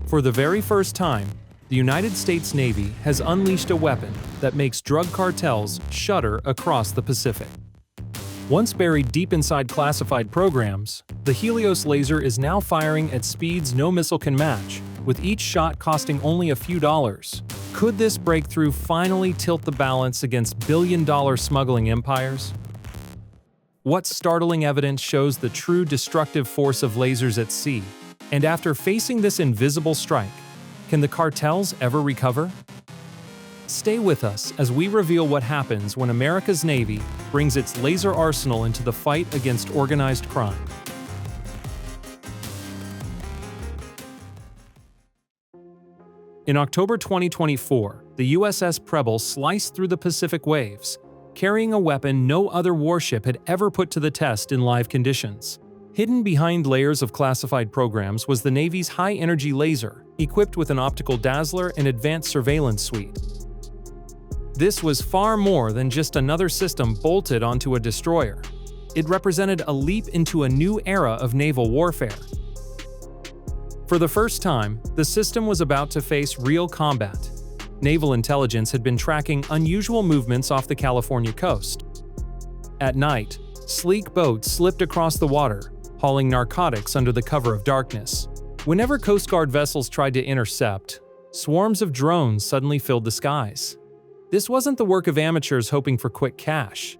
For the very first time, the United States Navy has unleashed a weapon that makes drug cartels shudder across the Pacific. Once buried deep inside classified programs, the Helios laser is now firing at speeds no missile can match, with each shot costing only a few dollars. Could this breakthrough finally tilt the balance against billion-dollar smuggling empires? What startling evidence shows the true destructive force of lasers at sea? And after facing this invisible strike, can the cartels ever recover? Stay with us as we reveal what happens when America's Navy brings its laser arsenal into the fight against organized crime. In October 2024, the USS Preble sliced through the Pacific waves, carrying a weapon no other warship had ever put to the test in live conditions. Hidden behind layers of classified programs was the Navy's high-energy laser, equipped with an optical dazzler and advanced surveillance suite. This was far more than just another system bolted onto a destroyer. It represented a leap into a new era of naval warfare. For the first time, the system was about to face real combat. Naval intelligence had been tracking unusual movements off the California coast. At night, sleek boats slipped across the water, hauling narcotics under the cover of darkness. Whenever Coast Guard vessels tried to intercept, swarms of drones suddenly filled the skies. This wasn't the work of amateurs hoping for quick cash.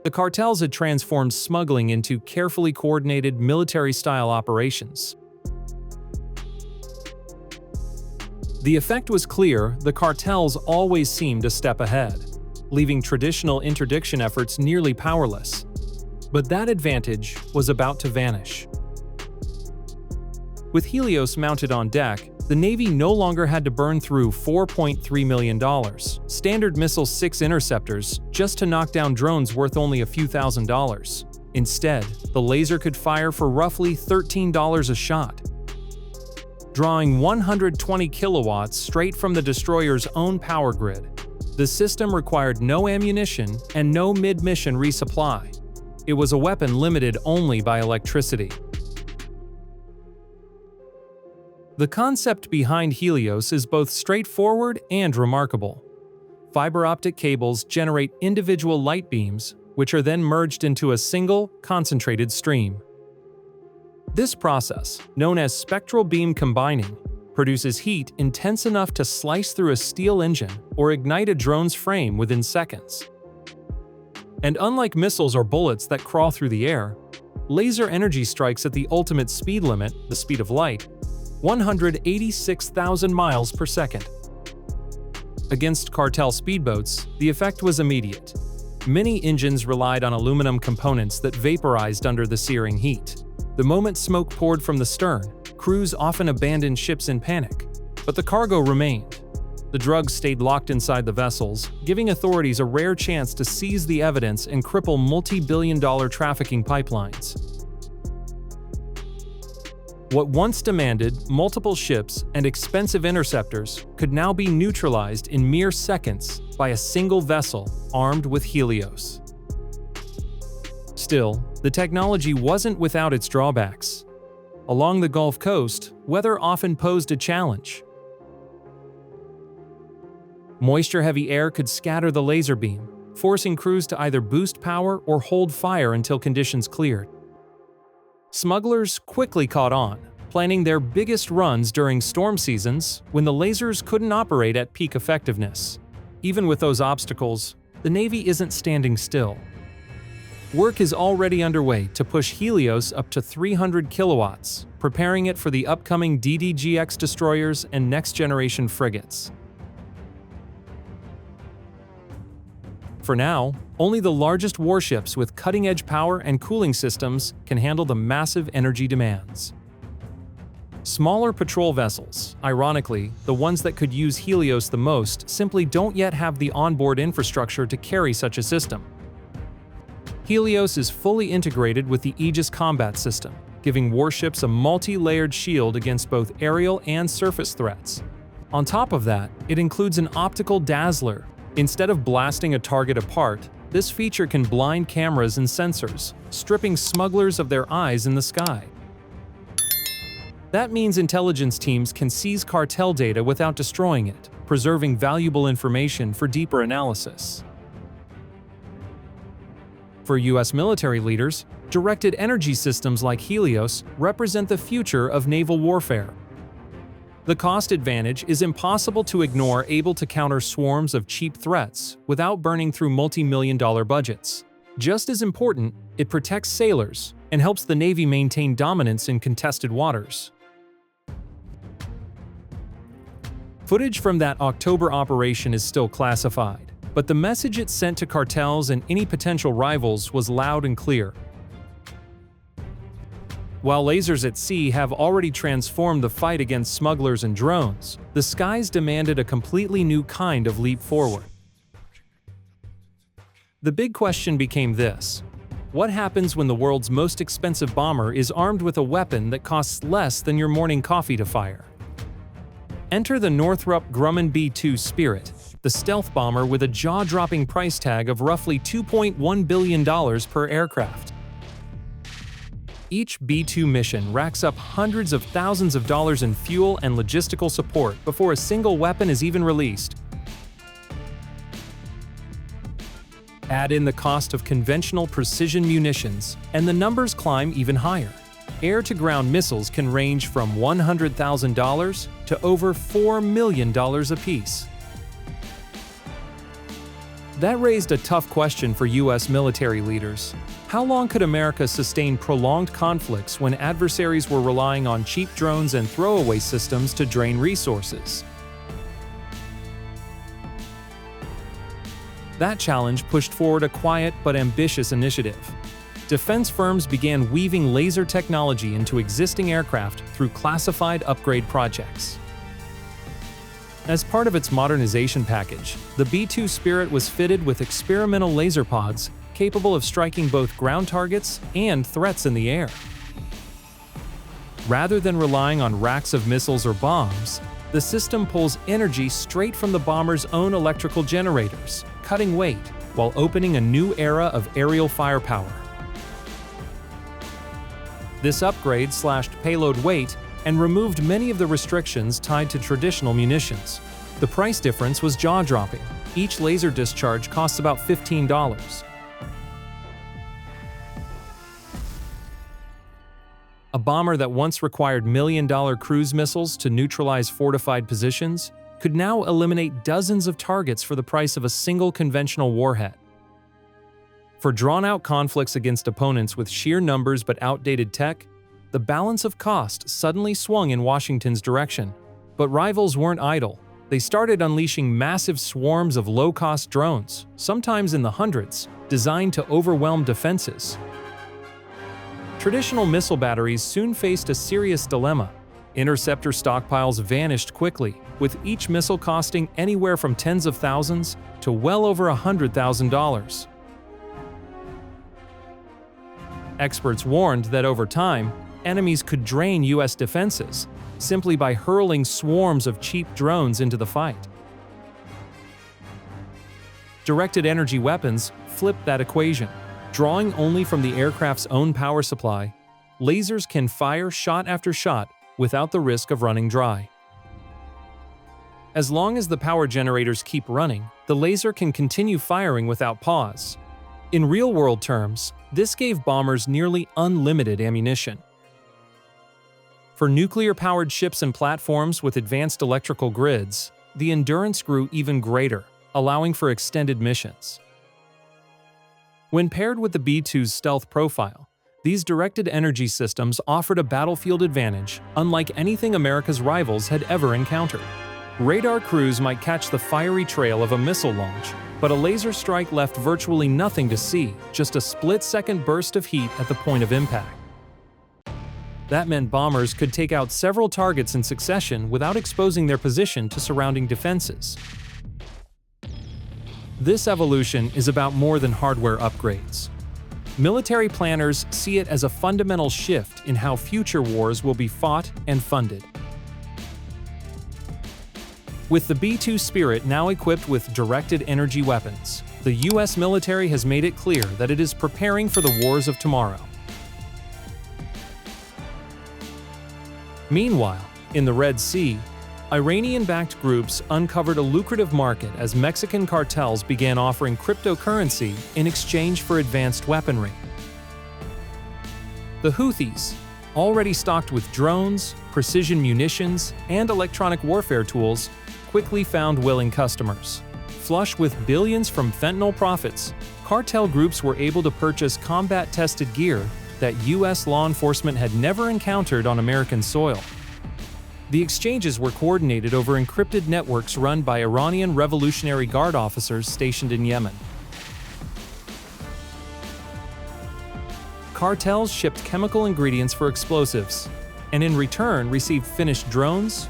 The cartels had transformed smuggling into carefully coordinated military-style operations. The effect was clear: the cartels always seemed a step ahead, leaving traditional interdiction efforts nearly powerless. But that advantage was about to vanish. With Helios mounted on deck, the Navy no longer had to burn through $4.3 million standard missile 6 interceptors just to knock down drones worth only a few $1,000s. Instead, the laser could fire for roughly $13 a shot, drawing 120 kilowatts straight from the destroyer's own power grid. The system required no ammunition and no mid-mission resupply. It was a weapon limited only by electricity. The concept behind Helios is both straightforward and remarkable. Fiber optic cables generate individual light beams, which are then merged into a single, concentrated stream. This process, known as spectral beam combining, produces heat intense enough to slice through a steel engine or ignite a drone's frame within seconds. And unlike missiles or bullets that crawl through the air, laser energy strikes at the ultimate speed limit, the speed of light, 186,000 miles per second. Against cartel speedboats, the effect was immediate. Many engines relied on aluminum components that vaporized under the searing heat. The moment smoke poured from the stern, crews often abandoned ships in panic. But the cargo remained. The drugs stayed locked inside the vessels, giving authorities a rare chance to seize the evidence and cripple multi-billion-dollar trafficking pipelines. What once demanded multiple ships and expensive interceptors could now be neutralized in mere seconds by a single vessel armed with Helios. Still, the technology wasn't without its drawbacks. Along the Gulf Coast, weather often posed a challenge. Moisture-heavy air could scatter the laser beam, forcing crews to either boost power or hold fire until conditions cleared. Smugglers quickly caught on, planning their biggest runs during storm seasons when the lasers couldn't operate at peak effectiveness. Even with those obstacles, the Navy isn't standing still. Work is already underway to push Helios up to 300 kilowatts, preparing it for the upcoming DDGX destroyers and next-generation frigates. For now, only the largest warships with cutting-edge power and cooling systems can handle the massive energy demands. Smaller patrol vessels, ironically, the ones that could use Helios the most, simply don't yet have the onboard infrastructure to carry such a system. Helios is fully integrated with the Aegis combat system, giving warships a multi-layered shield against both aerial and surface threats. On top of that, it includes an optical dazzler. Instead of blasting a target apart, this feature can blind cameras and sensors, stripping smugglers of their eyes in the sky. That means intelligence teams can seize cartel data without destroying it, preserving valuable information for deeper analysis. For U.S. military leaders, directed energy systems like Helios represent the future of naval warfare. The cost advantage is impossible to ignore, able to counter swarms of cheap threats without burning through multi-million-dollar budgets. Just as important, it protects sailors and helps the Navy maintain dominance in contested waters. Footage from that October operation is still classified, but the message it sent to cartels and any potential rivals was loud and clear. While lasers at sea have already transformed the fight against smugglers and drones, the skies demanded a completely new kind of leap forward. The big question became this: what happens when the world's most expensive bomber is armed with a weapon that costs less than your morning coffee to fire? Enter the Northrop Grumman B-2 Spirit, the stealth bomber with a jaw-dropping price tag of roughly $2.1 billion per aircraft. Each B-2 mission racks up hundreds of thousands of dollars in fuel and logistical support before a single weapon is even released. Add in the cost of conventional precision munitions, and the numbers climb even higher. Air-to-ground missiles can range from $100,000 to over $4 million apiece. That raised a tough question for U.S. military leaders. How long could America sustain prolonged conflicts when adversaries were relying on cheap drones and throwaway systems to drain resources? That challenge pushed forward a quiet but ambitious initiative. Defense firms began weaving laser technology into existing aircraft through classified upgrade projects. As part of its modernization package, the B-2 Spirit was fitted with experimental laser pods capable of striking both ground targets and threats in the air. Rather than relying on racks of missiles or bombs, the system pulls energy straight from the bomber's own electrical generators, cutting weight while opening a new era of aerial firepower. This upgrade slashed payload weight and removed many of the restrictions tied to traditional munitions. The price difference was jaw-dropping. Each laser discharge costs about $15. A bomber that once required million-dollar cruise missiles to neutralize fortified positions could now eliminate dozens of targets for the price of a single conventional warhead. For drawn-out conflicts against opponents with sheer numbers but outdated tech, the balance of cost suddenly swung in Washington's direction. But rivals weren't idle. They started unleashing massive swarms of low-cost drones, sometimes in the hundreds, designed to overwhelm defenses. Traditional missile batteries soon faced a serious dilemma. Interceptor stockpiles vanished quickly, with each missile costing anywhere from tens of thousands to well over $100,000. Experts warned that over time, enemies could drain U.S. defenses simply by hurling swarms of cheap drones into the fight. Directed energy weapons flipped that equation. Drawing only from the aircraft's own power supply, lasers can fire shot after shot without the risk of running dry. As long as the power generators keep running, the laser can continue firing without pause. In real-world terms, this gave bombers nearly unlimited ammunition. For nuclear-powered ships and platforms with advanced electrical grids, the endurance grew even greater, allowing for extended missions. When paired with the B-2's stealth profile, these directed energy systems offered a battlefield advantage unlike anything America's rivals had ever encountered. Radar crews might catch the fiery trail of a missile launch, but a laser strike left virtually nothing to see, just a split-second burst of heat at the point of impact. That meant bombers could take out several targets in succession without exposing their position to surrounding defenses. This evolution is about more than hardware upgrades. Military planners see it as a fundamental shift in how future wars will be fought and funded. With the B-2 Spirit now equipped with directed energy weapons, the U.S. military has made it clear that it is preparing for the wars of tomorrow. Meanwhile, in the Red Sea, Iranian-backed groups uncovered a lucrative market as Mexican cartels began offering cryptocurrency in exchange for advanced weaponry. The Houthis, already stocked with drones, precision munitions, and electronic warfare tools, quickly found willing customers. Flush with billions from fentanyl profits, cartel groups were able to purchase combat-tested gear that U.S. law enforcement had never encountered on American soil. The exchanges were coordinated over encrypted networks run by Iranian Revolutionary Guard officers stationed in Yemen. Cartels shipped chemical ingredients for explosives, and in return received finished drones,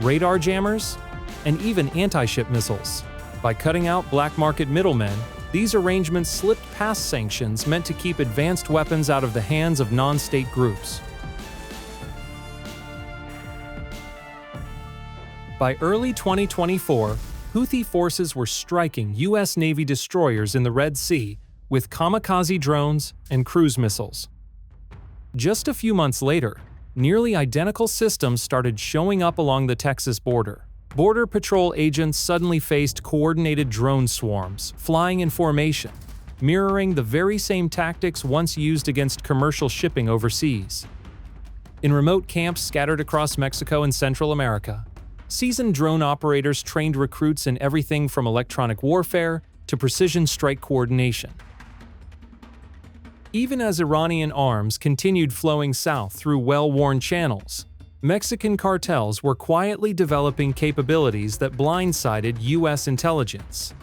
radar jammers, and even anti-ship missiles. By cutting out black market middlemen, these arrangements slipped past sanctions meant to keep advanced weapons out of the hands of non-state groups. By early 2024, Houthi forces were striking U.S. Navy destroyers in the Red Sea with kamikaze drones and cruise missiles. Just a few months later, nearly identical systems started showing up along the Texas border. Border Patrol agents suddenly faced coordinated drone swarms, flying in formation, mirroring the very same tactics once used against commercial shipping overseas. In remote camps scattered across Mexico and Central America, seasoned drone operators trained recruits in everything from electronic warfare to precision strike coordination. Even as Iranian arms continued flowing south through well-worn channels, Mexican cartels were quietly developing capabilities that blindsided U.S. intelligence.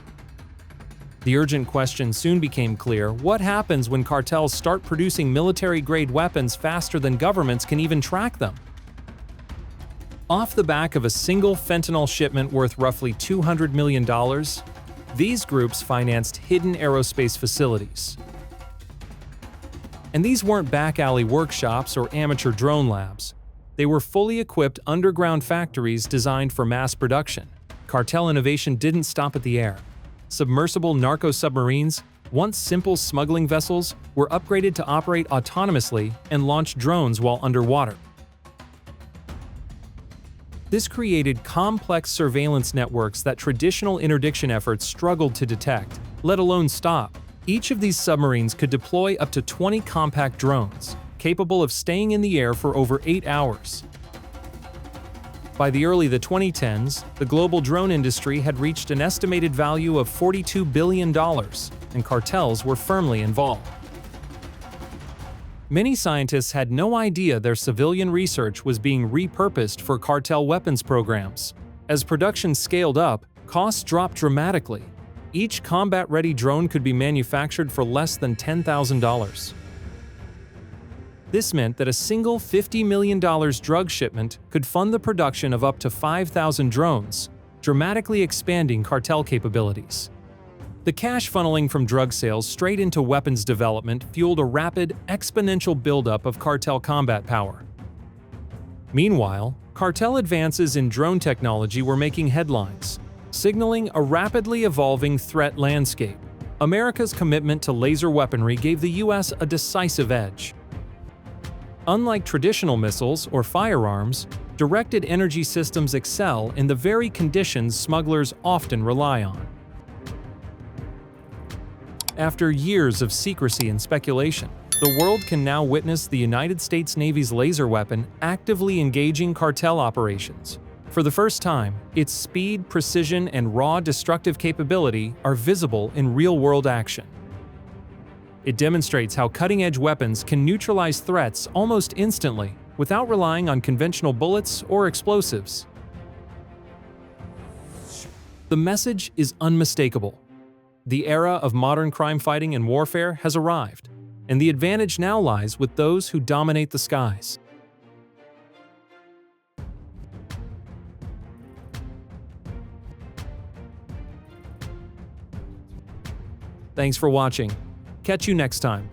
The urgent question soon became clear: what happens when cartels start producing military-grade weapons faster than governments can even track them? Off the back of a single fentanyl shipment worth roughly $200 million, these groups financed hidden aerospace facilities. And these weren't back-alley workshops or amateur drone labs. They were fully equipped underground factories designed for mass production. Cartel innovation didn't stop at the air. Submersible narco-submarines, once simple smuggling vessels, were upgraded to operate autonomously and launch drones while underwater. This created complex surveillance networks that traditional interdiction efforts struggled to detect, let alone stop. Each of these submarines could deploy up to 20 compact drones, capable of staying in the air for over 8 hours. By the early 2010s, the global drone industry had reached an estimated value of $42 billion, and cartels were firmly involved. Many scientists had no idea their civilian research was being repurposed for cartel weapons programs. As production scaled up, costs dropped dramatically. Each combat-ready drone could be manufactured for less than $10,000. This meant that a single $50 million drug shipment could fund the production of up to 5,000 drones, dramatically expanding cartel capabilities. The cash funneling from drug sales straight into weapons development fueled a rapid, exponential buildup of cartel combat power. Meanwhile, cartel advances in drone technology were making headlines, signaling a rapidly evolving threat landscape. America's commitment to laser weaponry gave the U.S. a decisive edge. Unlike traditional missiles or firearms, directed energy systems excel in the very conditions smugglers often rely on. After years of secrecy and speculation, the world can now witness the United States Navy's laser weapon actively engaging cartel operations. For the first time, its speed, precision, and raw destructive capability are visible in real-world action. It demonstrates how cutting-edge weapons can neutralize threats almost instantly without relying on conventional bullets or explosives. The message is unmistakable. The era of modern crime fighting and warfare has arrived, and the advantage now lies with those who dominate the skies. Thanks for watching. Catch you next time.